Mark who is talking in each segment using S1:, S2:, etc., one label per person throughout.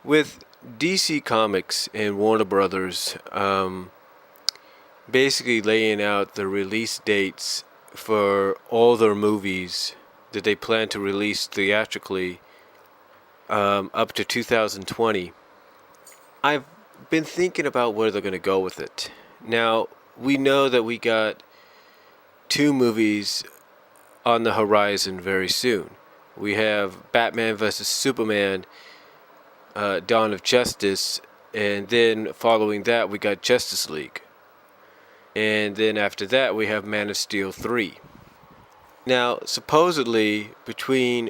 S1: With DC Comics and Warner Brothers basically laying out the release dates for all their movies that they plan to release theatrically up to 2020, I've been thinking about where they're going to go with it. Now, we know that we got two movies on the horizon very soon. We have Batman vs. Superman, Dawn of Justice, and then following that we got Justice League. And then after that we have Man of Steel 3. Now, supposedly, between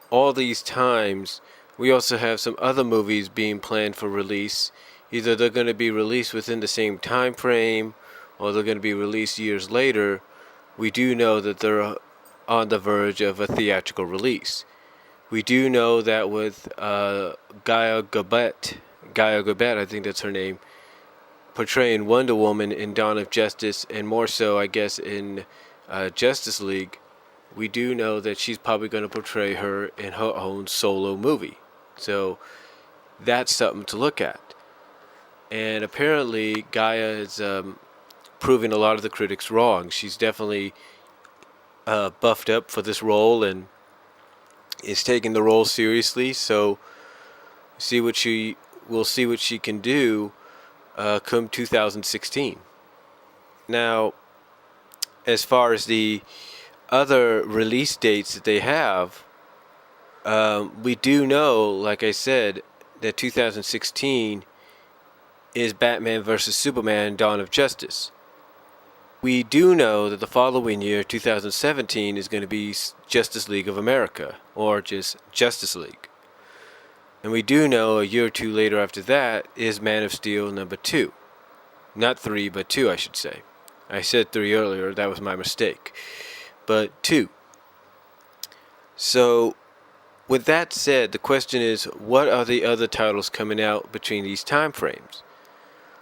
S1: all these times, we also have some other movies being planned for release. Either they're going to be released within the same time frame, or they're going to be released years later. We do know that they're on the verge of a theatrical release. We do know that with Gaia Gabet, I think that's her name, portraying Wonder Woman in Dawn of Justice, and more so, I guess, in Justice League, we do know that she's probably going to portray her in her own solo movie. So that's something to look at. And apparently Gaia is proving a lot of the critics wrong. She's definitely buffed up for this role and is taking the role seriously. So we'll see what she can do come 2016. Now, as far as the other release dates that they have, we do know, like I said, that 2016 is Batman vs. Superman Dawn of Justice. We do know that the following year, 2017, is going to be Justice League of America, or just Justice League. And we do know a year or two later after that is Man of Steel number 2. Not 3, but 2, I should say. I said 3 earlier, that was my mistake. But 2. So, with that said, the question is, what are the other titles coming out between these time frames?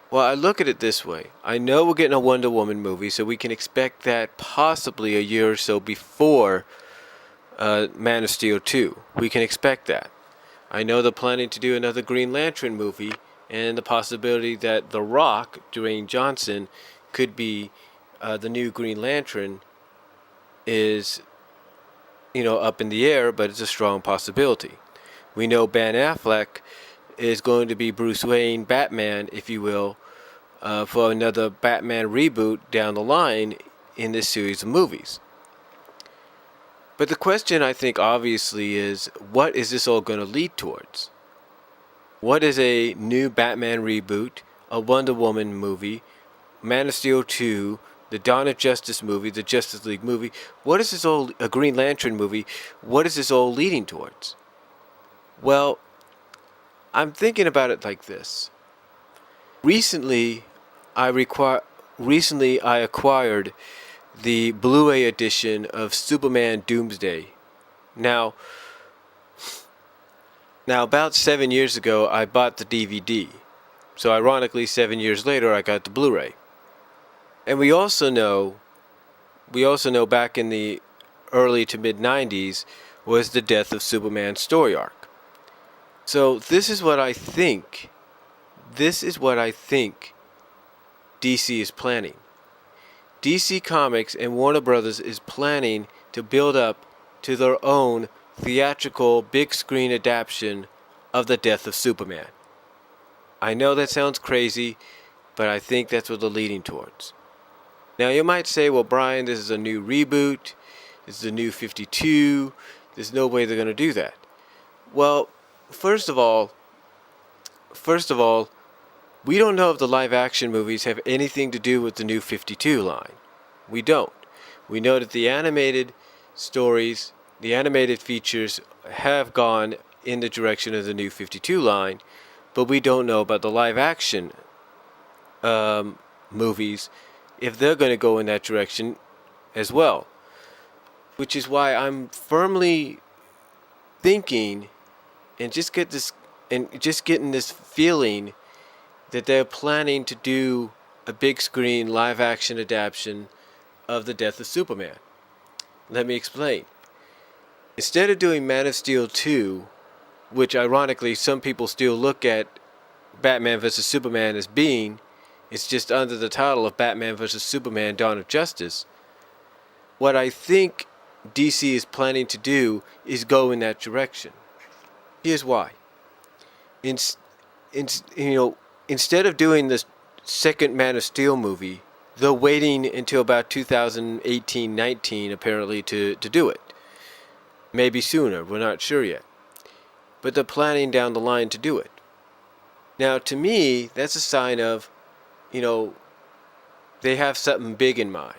S1: Well, I look at it this way. I know we're getting a Wonder Woman movie, so we can expect that possibly a year or so before Man of Steel 2. We can expect that. I know they're planning to do another Green Lantern movie, and the possibility that The Rock, Dwayne Johnson, could be the new Green Lantern is, up in the air, but it's a strong possibility. We know Ben Affleck is going to be Bruce Wayne, Batman, if you will, for another Batman reboot down the line in this series of movies. But the question, I think, obviously is, what is this all going to lead towards? What is a new Batman reboot, a Wonder Woman movie, Man of Steel 2, the Dawn of Justice movie, the Justice League movie? What is this all, a Green Lantern movie? What is this all leading towards? Well, I'm thinking about it like this. Recently, I acquired the Blu-ray edition of Superman Doomsday. Now, about 7 years ago, I bought the DVD. So ironically, 7 years later, I got the Blu-ray. And we also know back in the early to mid 90s was the Death of Superman story arc. So this is what I think DC is planning. DC Comics and Warner Brothers is planning to build up to their own theatrical big screen adaptation of the Death of Superman. I know that sounds crazy, but I think that's what they're leading towards. Now you might say, well, Brian, this is a new reboot, this is a new 52, there's no way they're going to do that. Well, first of all, we don't know if the live action movies have anything to do with the new 52 line. We don't. We know that the animated stories, the animated features have gone in the direction of the new 52 line, but we don't know about the live action movies, if they're going to go in that direction as well. Which is why I'm firmly thinking and just getting this feeling that they're planning to do a big screen live action adaptation of the Death of Superman. Let me explain. Instead of doing Man of Steel 2 which ironically some people still look at Batman vs. Superman as being, it's just under the title of Batman vs. Superman Dawn of Justice. What I think DC is planning to do is go in that direction. Here's why. Instead of doing the second Man of Steel movie, they're waiting until about 2018-19 apparently to do it. Maybe sooner, we're not sure yet. But they're planning down the line to do it. Now, to me, that's a sign of, they have something big in mind.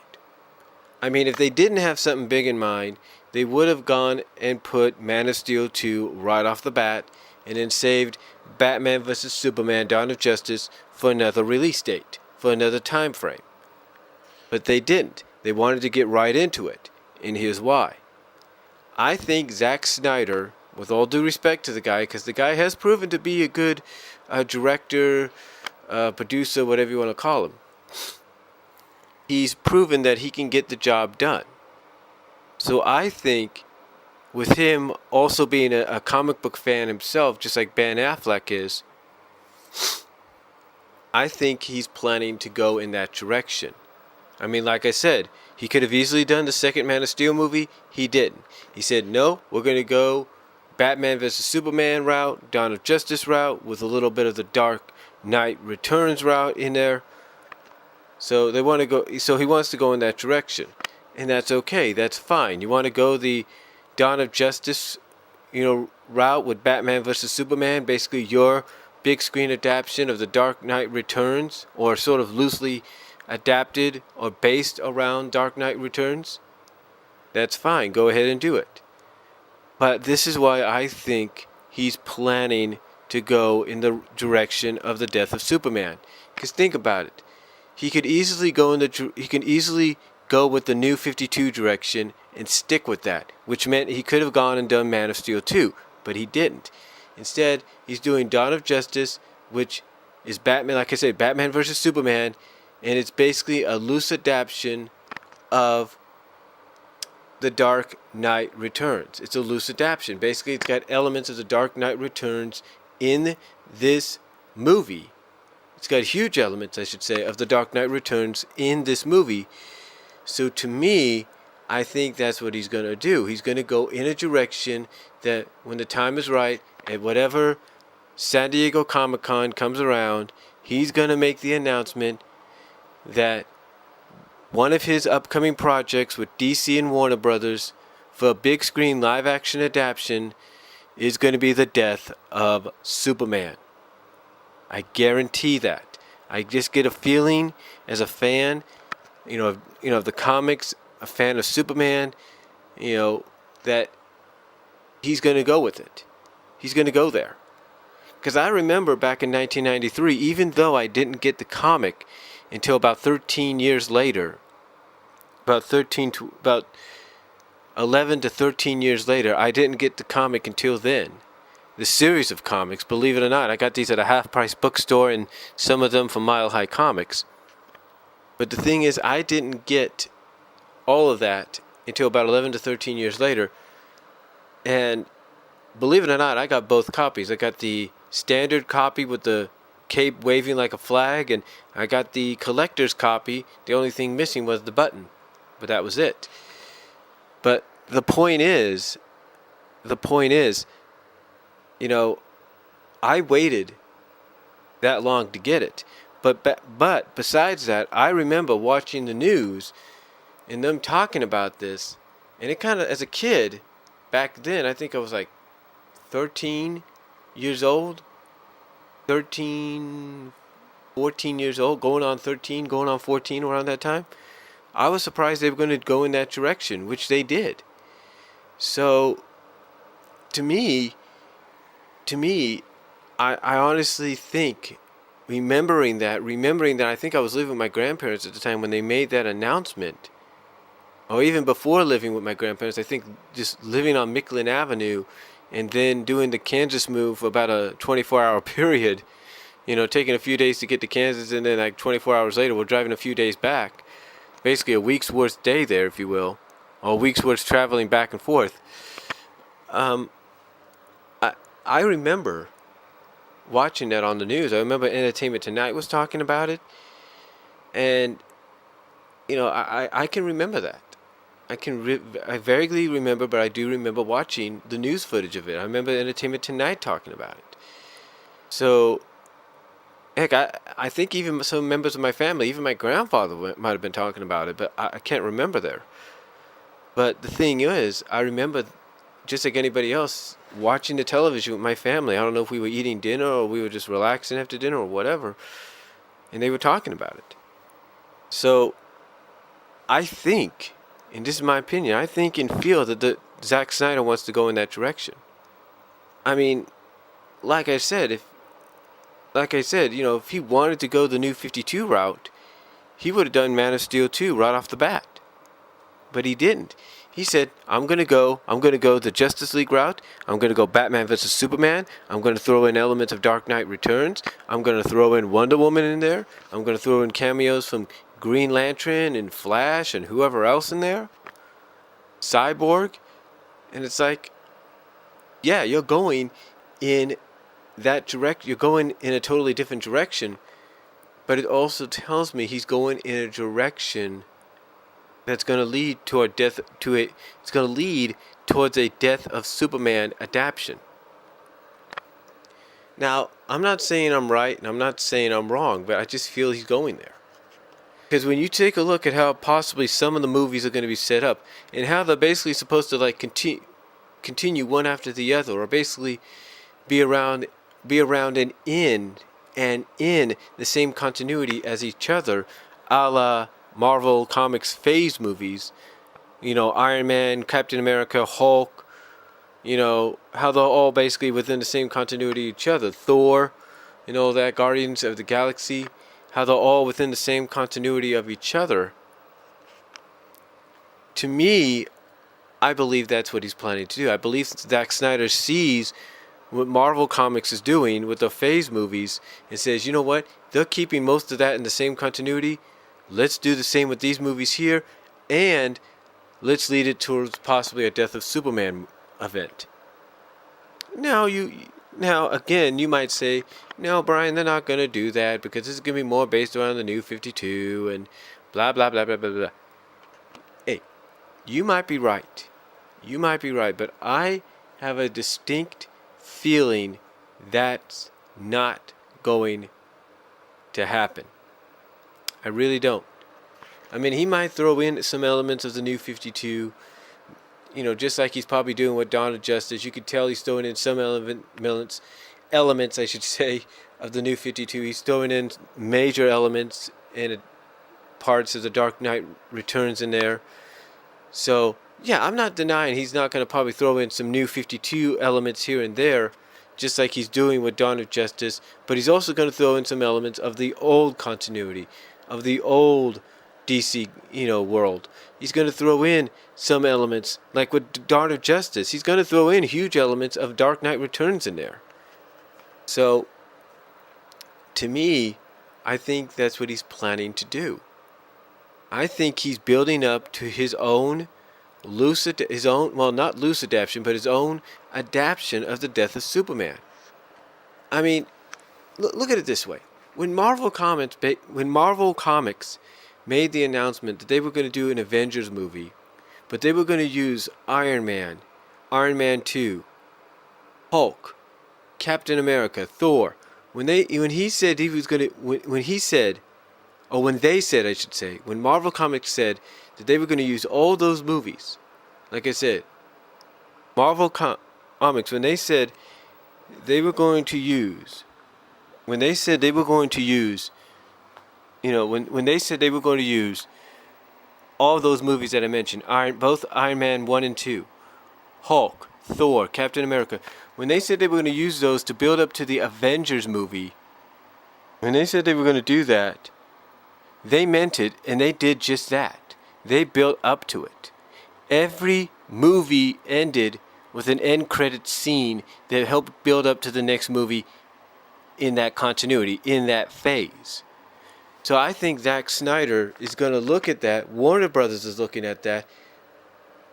S1: I mean, if they didn't have something big in mind, they would have gone and put Man of Steel 2 right off the bat and then saved Batman vs. Superman Dawn of Justice for another release date, for another time frame. But they didn't. They wanted to get right into it, and here's why. I think Zack Snyder, with all due respect to the guy, because the guy has proven to be a good director, producer, whatever you want to call him, he's proven that he can get the job done. So I think with him also being a comic book fan himself, just like Ben Affleck is, I think he's planning to go in that direction. I mean, like I said, he could have easily done the second Man of Steel movie. He didn't. He said, no, we're going to go Batman vs. Superman route, Dawn of Justice route, with a little bit of the Dark Knight Returns route in there. So they want to go. So he wants to go in that direction, and that's okay. That's fine. You want to go the Dawn of Justice, route with Batman vs. Superman, basically your big screen adaptation of the Dark Knight Returns, or sort of loosely adapted or based around Dark Knight Returns. That's fine. Go ahead and do it. But this is why I think he's planning to go in the direction of the Death of Superman. Because think about it. He could easily go with the New 52 direction and stick with that, which meant he could have gone and done Man of Steel 2, but he didn't. Instead, he's doing Dawn of Justice, which is Batman, like I said, Batman vs. Superman, and it's basically a loose adaptation of The Dark Knight Returns. It's a loose adaptation. Basically, it's got elements of The Dark Knight Returns in this movie. It's got huge elements, I should say, of The Dark Knight Returns in this movie. So to me, I think that's what he's going to do. He's going to go in a direction that when the time is right, at whatever San Diego Comic-Con comes around, he's going to make the announcement that one of his upcoming projects with DC and Warner Brothers for a big screen live action adaptation is going to be the Death of Superman. I guarantee that. I just get a feeling as a fan, of the comics, a fan of Superman, that he's going to go with it. He's going to go there. Because I remember back in 1993, even though I didn't get the comic until about 13 years later, about 11 to 13 years later, I didn't get the comic until then. The series of comics, believe it or not, I got these at a half-price bookstore and some of them from Mile High Comics. But the thing is, I didn't get all of that until about 11 to 13 years later. And believe it or not, I got both copies. I got the standard copy with the cape waving like a flag, and I got the collector's copy. The only thing missing was the button, but that was it. But the point is, I waited that long to get it. But besides that, I remember watching the news and them talking about this, and it kind of, as a kid, back then, I think I was like 13 years old, 14 years old, going on 13, going on 14 around that time. I was surprised they were going to go in that direction, which they did. So, to me, I honestly think, remembering that I think I was living with my grandparents at the time when they made that announcement, or even before living with my grandparents, I think just living on Miquelon Avenue and then doing the Kansas move for about a 24-hour period, taking a few days to get to Kansas, and then like 24 hours later, we're driving a few days back. Basically a week's worth day there, if you will, or a week's worth traveling back and forth. I remember watching that on the news. I remember Entertainment Tonight was talking about it, and I can remember that. I vaguely remember, but I do remember watching the news footage of it. I remember Entertainment Tonight talking about it. So, heck, I think even some members of my family, even my grandfather might have been talking about it, but I can't remember there. But the thing is, I remember, just like anybody else, watching the television with my family. I don't know if we were eating dinner or we were just relaxing after dinner or whatever, and they were talking about it. So, I think, and this is my opinion, I think and feel that Zack Snyder wants to go in that direction. I mean, like I said, if he wanted to go the New 52 route, he would have done Man of Steel 2 right off the bat. But he didn't. He said, I'm going to go the Justice League route. I'm going to go Batman vs. Superman. I'm going to throw in elements of Dark Knight Returns. I'm going to throw in Wonder Woman in there. I'm going to throw in cameos from Green Lantern and Flash and whoever else in there. Cyborg. And it's like, yeah, you're going in that direct. You're going in a totally different direction. But it also tells me he's going in a direction that's going to lead toward death. It's going to lead towards a Death of Superman adaptation. Now, I'm not saying I'm right and I'm not saying I'm wrong, but I just feel he's going there. Because when you take a look at how possibly some of the movies are going to be set up and how they're basically supposed to like continue one after the other, or basically be around and in the same continuity as each other, a la Marvel Comics phase movies, Iron Man, Captain America, Hulk, how they're all basically within the same continuity of each other. Thor, that Guardians of the Galaxy, how they're all within the same continuity of each other. To me, I believe that's what he's planning to do. I believe Zack Snyder sees what Marvel Comics is doing with the phase movies and says, you know what, they're keeping most of that in the same continuity. Let's do the same with these movies here, and let's lead it towards possibly a Death of Superman event. Now again, you might say, no, Brian, they're not going to do that because this is going to be more based around the New 52 and blah, blah, blah, blah, blah, blah. Hey, you might be right. But I have a distinct feeling that's not going to happen. I really don't. I mean, he might throw in some elements of the New 52, just like he's probably doing with Dawn of Justice. You could tell he's throwing in some elements, I should say, of the New 52. He's throwing in major elements and parts of the Dark Knight Returns in there. So, yeah, I'm not denying he's not going to probably throw in some New 52 elements here and there, just like he's doing with Dawn of Justice, but he's also going to throw in some elements of the old continuity, of the old DC, world. He's going to throw in some elements, like with Dawn of Justice. He's going to throw in huge elements of Dark Knight Returns in there. So, to me, I think that's what he's planning to do. I think he's building up to his own not loose adaptation, but his own adaptation of the Death of Superman. I mean, look at it this way. When Marvel Comics made the announcement that they were going to do an Avengers movie, but they were going to use Iron Man, Iron Man 2, Hulk, Captain America, Thor. When they said, when Marvel Comics said that they were going to use all those movies, like I said, Marvel Comics, when they said they were going to use all those movies that I mentioned, both Iron Man 1 and 2, Hulk, Thor, Captain America, when they said they were going to use those to build up to the Avengers movie, when they said they were going to do that, they meant it, and they did just that. They built up to it. Every movie ended with an end credit scene that helped build up to the next movie in that continuity, in that phase. So I think Zack Snyder is going to look at that. Warner Brothers is looking at that.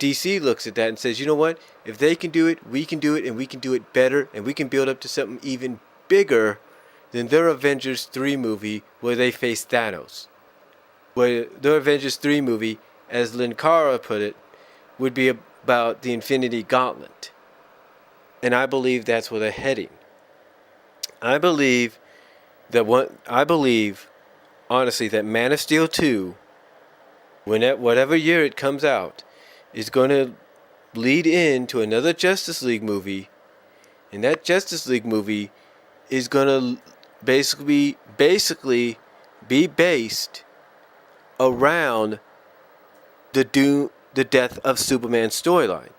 S1: DC looks at that and says, you know what? If they can do it, we can do it, and we can do it better, and we can build up to something even bigger than their Avengers 3 movie where they face Thanos. Where their Avengers 3 movie, as Linkara put it, would be about the Infinity Gauntlet. And I believe that's where they're heading. I believe, honestly, that Man of Steel 2, whatever year it comes out, is going to lead into another Justice League movie. And that Justice League movie is going to basically be based around the Death of Superman storyline.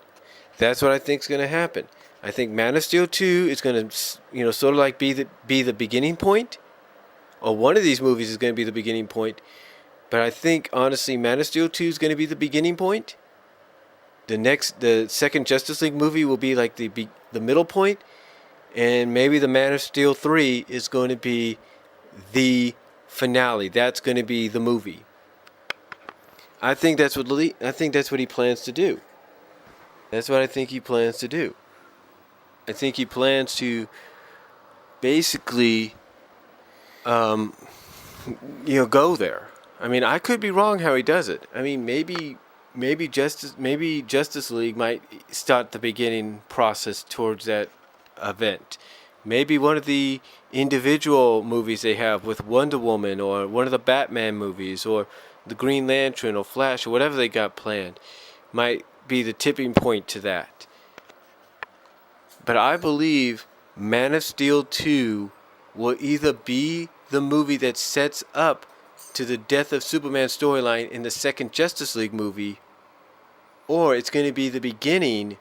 S1: That's what I think is going to happen. I think Man of Steel 2 is going to, sort of like be the beginning point, or one of these movies is going to be the beginning point. But I think honestly, Man of Steel 2 is going to be the beginning point. The second Justice League movie will be like the middle point, and maybe the Man of Steel 3 is going to be the finale. That's going to be the movie. I think that's what he plans to do. That's what I think he plans to do. I think he plans to basically, go there. I mean, I could be wrong how he does it. I mean, maybe Justice League might start the beginning process towards that event. Maybe one of the individual movies they have with Wonder Woman, or one of the Batman movies, or the Green Lantern, or Flash, or whatever they got planned, might be the tipping point to that. But I believe Man of Steel 2 will either be the movie that sets up to the Death of Superman storyline in the second Justice League movie, or it's going to be the beginning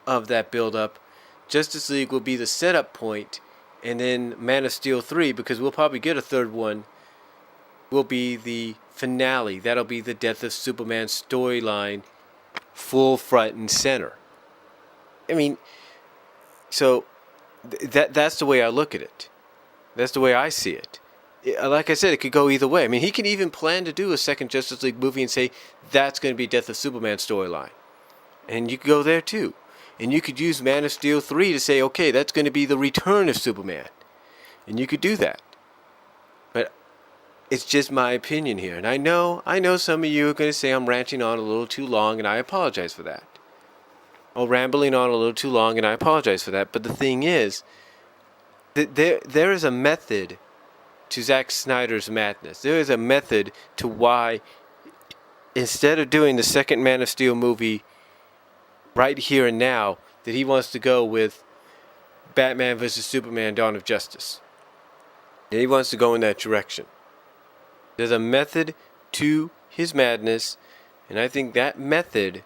S1: of that build-up. Justice League will be the setup point, and then Man of Steel 3, because we'll probably get a third one, will be the finale. That'll be the Death of Superman storyline, full front and center. I mean, so that's the way I look at it. That's the way I see it. Like I said, it could go either way. I mean, he can even plan to do a second Justice League movie and say that's going to be Death of Superman storyline. And you could go there too. And you could use Man of Steel 3 to say, okay, that's going to be the return of Superman. And you could do that. But it's just my opinion here. And I know some of you are going to say I'm ranting on a little too long, and I apologize for that. Or rambling on a little too long, and I apologize for that. But the thing is, that there is a method to Zack Snyder's madness. There is a method to why, instead of doing the second Man of Steel movie right here and now, that he wants to go with Batman vs. Superman: Dawn of Justice. And he wants to go in that direction. There's a method to his madness, and I think that method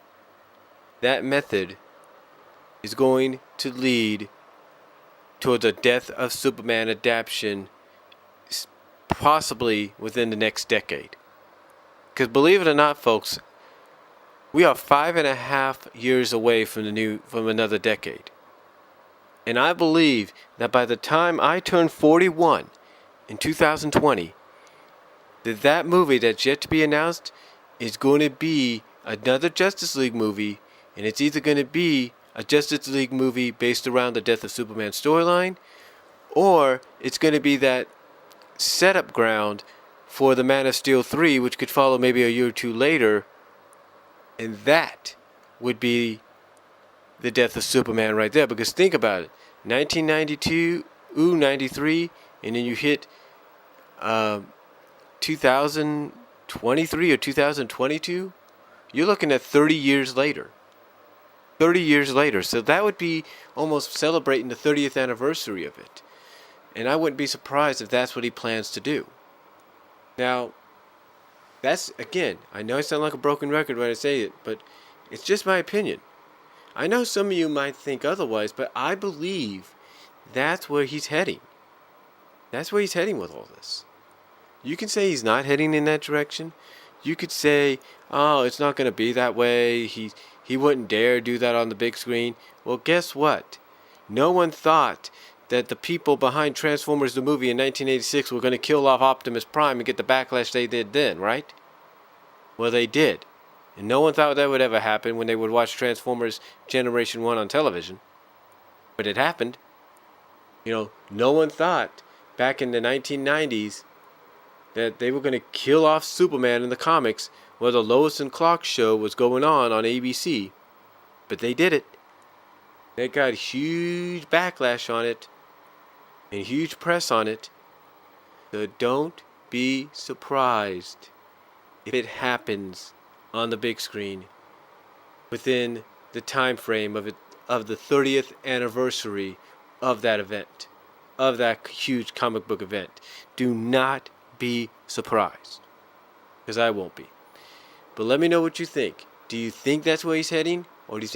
S1: is going to lead towards a Death of Superman adaptation, possibly within the next decade. Because believe it or not, folks, we are 5.5 years away from another decade. And I believe that by the time I turn 41 in 2020, that movie that's yet to be announced is going to be another Justice League movie, and it's either going to be a Justice League movie based around the Death of Superman storyline, or it's going to be that setup ground for the Man of Steel 3, which could follow maybe a year or two later, and that would be the Death of Superman right there. Because think about it, 1992, 93, and then you hit 2023 or 2022, you're looking at 30 years later. 30 years later. So that would be almost celebrating the 30th anniversary of it. And I wouldn't be surprised if that's what he plans to do. Now, that's, again, I know I sound like a broken record when I say it, but it's just my opinion. I know some of you might think otherwise, but I believe that's where he's heading. That's where he's heading with all this. You can say he's not heading in that direction. You could say, oh, it's not going to be that way. He wouldn't dare do that on the big screen. Well, guess what? No one thought that the people behind Transformers the movie in 1986 were going to kill off Optimus Prime and get the backlash they did then, right? Well, they did. And no one thought that would ever happen when they would watch Transformers Generation 1 on television. But it happened. You know, no one thought back in the 1990s that they were going to kill off Superman in the comics while the Lois and Clark show was going on ABC. But they did it. They got huge backlash on it and huge press on it. So don't be surprised if it happens on the big screen within the time frame of the 30th anniversary of that event, of that huge comic book event. Do not be surprised, because I won't be. But let me know what you think. Do you think that's where he's heading, or do you think